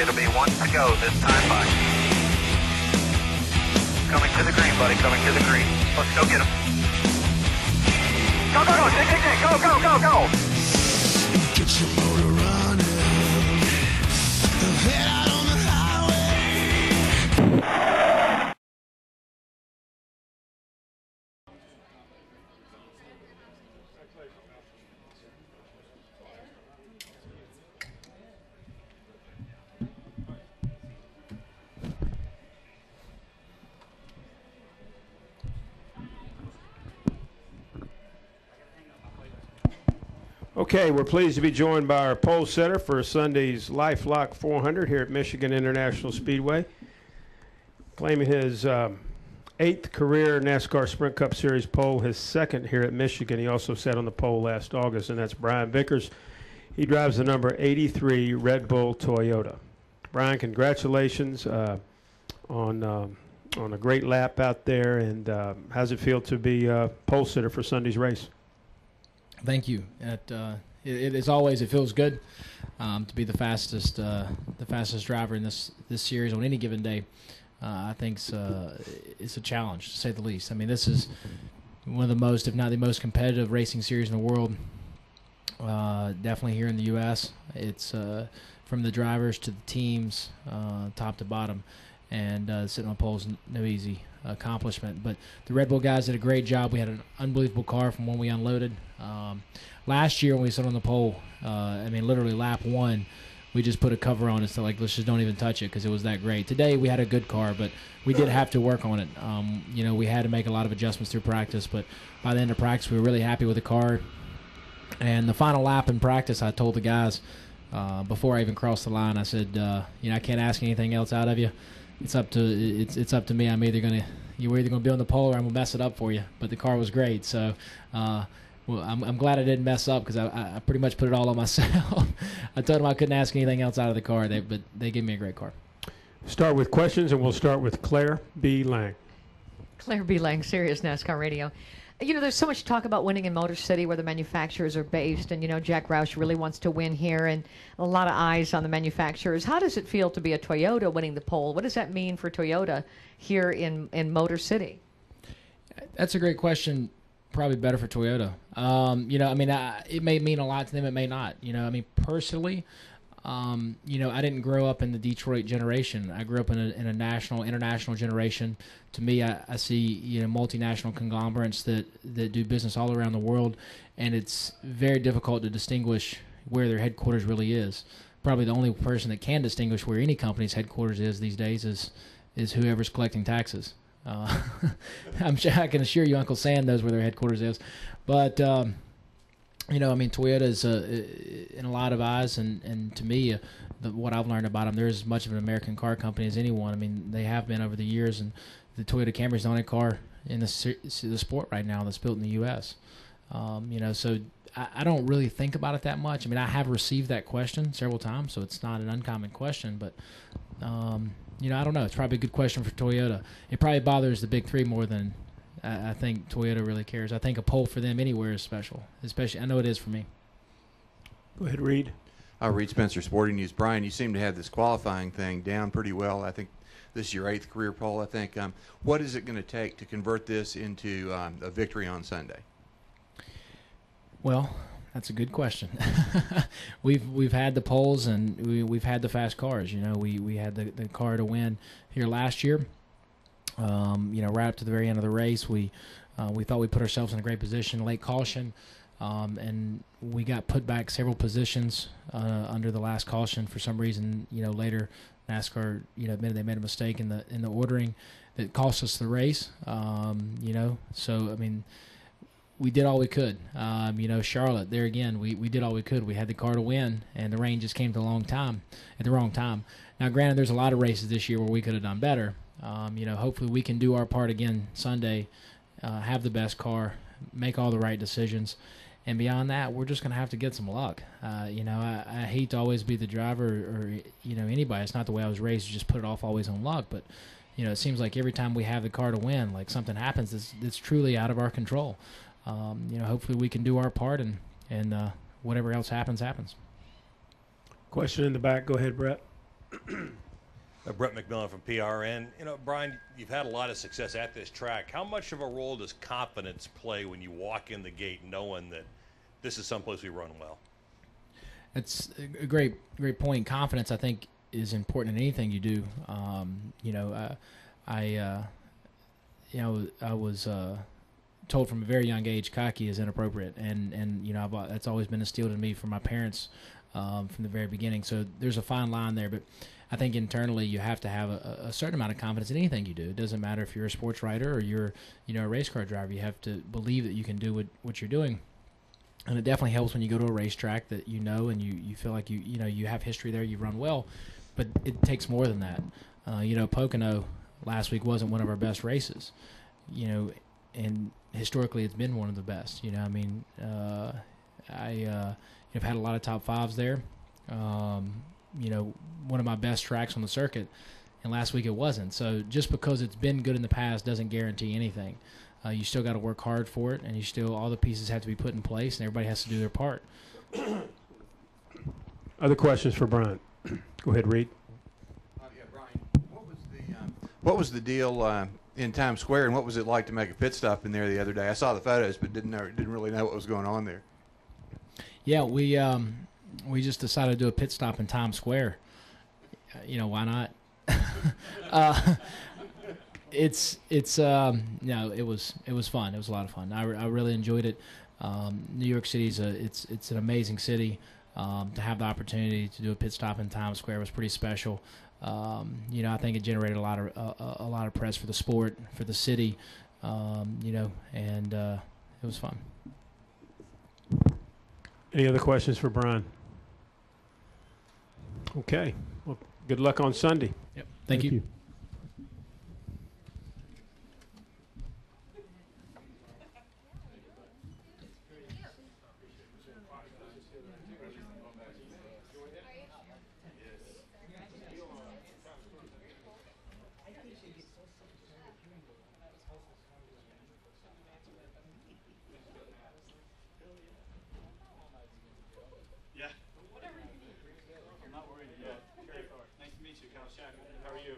It'll be one to go this time by. Coming to the green, buddy. Coming to the green. Let's go get him. Go, go, go. Dig, dig, dig. Go, go, go, go. Get your motor running. Head out on the highway. Okay, we're pleased to be joined by our pole setter for Sunday's LifeLock 400 here at Michigan International Speedway. Claiming his 8th career NASCAR Sprint Cup Series pole, his 2nd here at Michigan. He also sat on the pole last August, and that's Brian Vickers. He drives the number 83 Red Bull Toyota. Brian, congratulations on a great lap out there, and how's it feel to be pole sitter for Sunday's race? Thank you. As always, it feels good to be the fastest driver in this series on any given day. I think it's a challenge, to say the least. I mean, this is one of the most, if not the most competitive racing series in the world. Definitely here in the U.S. It's from the drivers to the teams, top to bottom, and sitting on pole is no easy accomplishment. But the Red Bull guys did a great job. We had an unbelievable car from when we unloaded. Last year when we sat on the pole, I mean, literally lap 1, we just put a cover on it, so like, let's just don't even touch it because it was that great. Today we had a good car, but we did have to work on it. You know, we had to make a lot of adjustments through practice, but by the end of practice we were really happy with the car. And the final lap in practice, I told the guys before I even crossed the line, I said, you know, I can't ask anything else out of you. It's up to me. You're either gonna be on the pole or I'm gonna mess it up for you. But the car was great, so well, I'm glad I didn't mess up because I pretty much put it all on myself. I told them I couldn't ask anything else out of the car, but they gave me a great car. Start with questions, and we'll start with Claire B. Lang. Claire B. Lang, Sirius NASCAR Radio. You know, there's so much talk about winning in Motor City where the manufacturers are based, and, you know, Jack Roush really wants to win here, and a lot of eyes on the manufacturers. How does it feel to be a Toyota winning the pole? What does that mean for Toyota here in Motor City? That's a great question. Probably better for Toyota. You know, I mean, it may mean a lot to them. It may not. You know, I mean, personally, you know, I didn't grow up in the Detroit generation. I grew up in a national, international generation. To me, I see, you know, multinational conglomerates that do business all around the world, and it's very difficult to distinguish where their headquarters really is. Probably the only person that can distinguish where any company's headquarters is these days is whoever's collecting taxes. I'm sure I can assure you Uncle Sam knows where their headquarters is. But, you know, I mean, Toyota is in a lot of eyes, and to me, what I've learned about them, they're as much of an American car company as anyone. I mean, they have been over the years, and the Toyota Camry is the only car in the sport right now that's built in the U.S. You know, so I don't really think about it that much. I mean, I have received that question several times, so it's not an uncommon question, but you know, I don't know. It's probably a good question for Toyota. It probably bothers the big three more than I think Toyota really cares. I think a pole for them anywhere is special. Especially, I know it is for me. Go ahead, Reed. Reed Spencer, Sporting News. Brian, you seem to have this qualifying thing down pretty well. I think this is your 8th career pole, I think. What is it going to take to convert this into a victory on Sunday? Well, that's a good question. We've had the poles and we've had the fast cars. You know, we had the car to win here last year. You know, right up to the very end of the race, we thought we put ourselves in a great position. Late caution, and we got put back several positions under the last caution for some reason. You know, later NASCAR, you know, admitted they made a mistake in the ordering that cost us the race. You know, so I mean, we did all we could. You know, Charlotte, there again, we did all we could. We had the car to win, and the rain just came at the wrong time. Now, granted, there's a lot of races this year where we could have done better. You know, hopefully we can do our part again Sunday, have the best car, make all the right decisions, and beyond that, we're just going to have to get some luck. You know, I hate to always be the driver or, you know, anybody. It's not the way I was raised to just put it off always on luck, but, you know, it seems like every time we have the car to win, like something happens that's truly out of our control. You know, hopefully we can do our part, and whatever else happens, happens. Question in the back. Go ahead, Brett. Brett McMillan from PRN. You know, Brian, you've had a lot of success at this track. How much of a role does confidence play when you walk in the gate knowing that this is someplace we run well? That's a great point. Confidence, I think, is important in anything you do. I was told from a very young age cocky is inappropriate, and that's always been instilled in me from my parents from the very beginning. So there's a fine line there, but I think internally you have to have a certain amount of confidence in anything you do. It doesn't matter if you're a sports writer or you're a race car driver. You have to believe that you can do what you're doing. And it definitely helps when you go to a racetrack that and you feel like you have history there, you run well, but it takes more than that. Pocono last week wasn't one of our best races, and historically it's been one of the best. I've had a lot of top fives there. One of my best tracks on the circuit, and last week it wasn't. So just because it's been good in the past doesn't guarantee anything. You still got to work hard for it, and all the pieces have to be put in place, and everybody has to do their part. Other questions for Brian? Go ahead, Reed. Brian, what was the deal in Times Square, and what was it like to make a pit stop in there the other day? I saw the photos, but didn't really know what was going on there. Yeah, we just decided to do a pit stop in Times Square. Why not? It was fun. It was a lot of fun. I really enjoyed it. New York City's it's an amazing city. To have the opportunity to do a pit stop in Times Square was pretty special. I think it generated a lot of press for the sport, for the city, and it was fun. Any other questions for Brian? Okay. Well, good luck on Sunday. Yep. Thank you. I'm not worried yet. Nice to meet you, Kyle Shack. How are you?